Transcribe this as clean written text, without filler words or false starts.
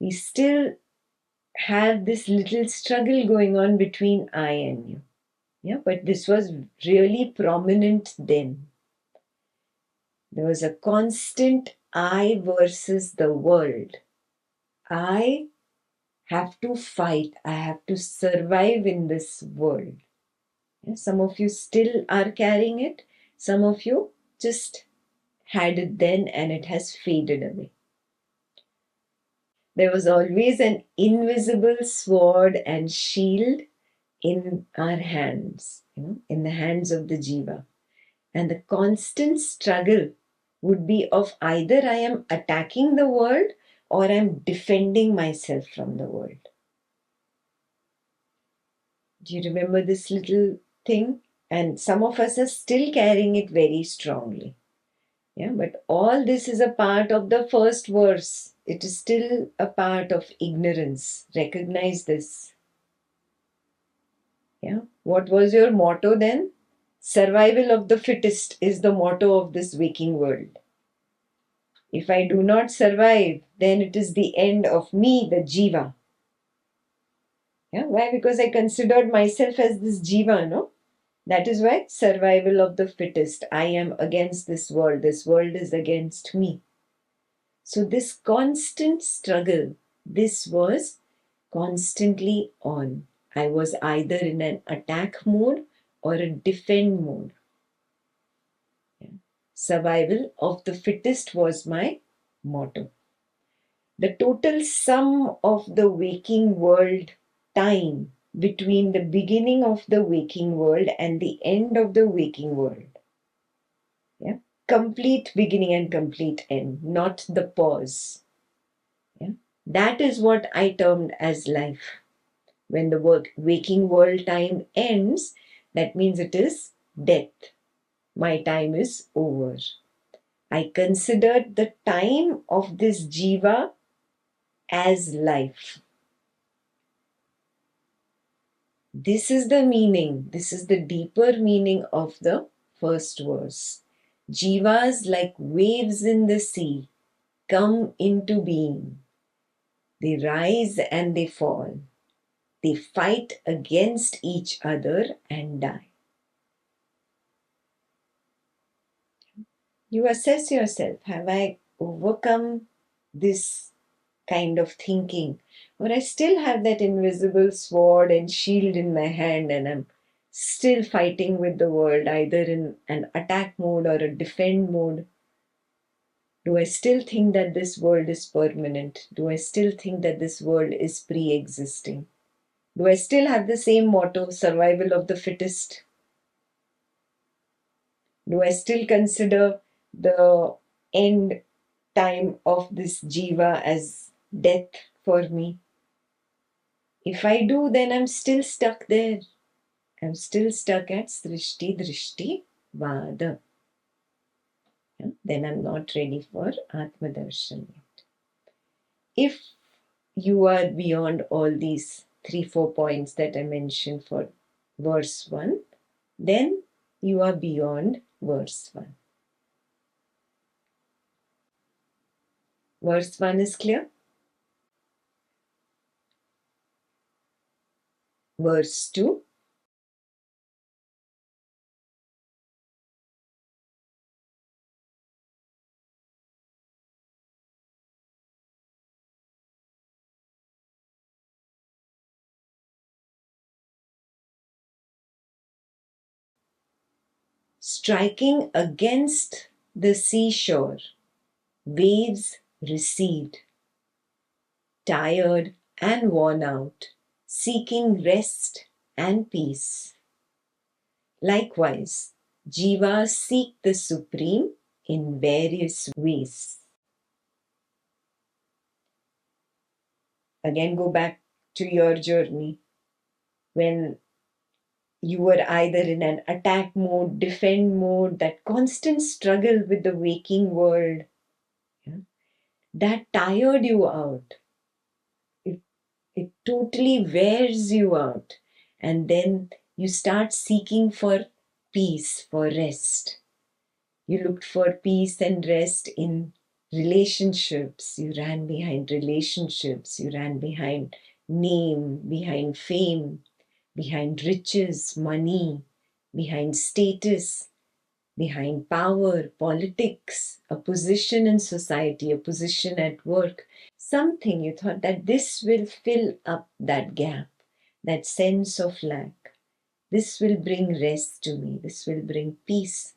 we still have this little struggle going on between I and you. Yeah, but this was really prominent then. There was a constant I versus the world. I have to fight. I have to survive in this world. Yeah, some of you still are carrying it. Some of you just had it then and it has faded away. There was always an invisible sword and shield in our hands, in the hands of the jiva. And the constant struggle would be of either I am attacking the world or I'm defending myself from the world. Do you remember this little thing? And some of us are still carrying it very strongly. Yeah, but all this is a part of the first verse. It is still a part of ignorance. Recognize this. Yeah. What was your motto then? Survival of the fittest is the motto of this waking world. If I do not survive, then it is the end of me, the jiva. Yeah. Why? Because I considered myself as this jiva, no? That is why survival of the fittest. I am against this world. This world is against me. So this constant struggle, this was constantly on. I was either in an attack mode or a defend mode. Yeah. Survival of the fittest was my motto. The total sum of the waking world time between the beginning of the waking world and the end of the waking world. Yeah. Complete beginning and complete end, not the pause. Yeah. That is what I termed as life. When the waking world time ends, that means it is death. My time is over. I considered the time of this jiva as life. This is the meaning, this is the deeper meaning of the first verse. Jivas, like waves in the sea, come into being. They rise and they fall. They fight against each other and die. You assess yourself. Have I overcome this kind of thinking? Or I still have that invisible sword and shield in my hand and I'm still fighting with the world, either in an attack mode or a defend mode? Do I still think that this world is permanent? Do I still think that this world is pre existing? Do I still have the same motto, survival of the fittest? Do I still consider the end time of this jiva as death for me? If I do, then I'm still stuck there. I'm still stuck at Srishti Drishti Vada. Yeah? Then I'm not ready for Atmadarshan yet. If you are beyond all these 3-4 points that I mentioned for verse 1, then you are beyond verse 1. Verse 1 is clear? Verse 2. Striking against the seashore, waves recede, tired and worn out, seeking rest and peace. Likewise, jivas seek the Supreme in various ways. Again, go back to your journey when you were either in an attack mode, defend mode, that constant struggle with the waking world. Yeah? That tired you out. It totally wears you out. And then you start seeking for peace, for rest. You looked for peace and rest in Relationships, you ran behind relationships, you ran behind name, behind fame, behind riches, money, behind status, behind power, politics, a position in society, a position at work. Something you thought that this will fill up that gap, that sense of lack. This will bring rest to me. This will bring peace.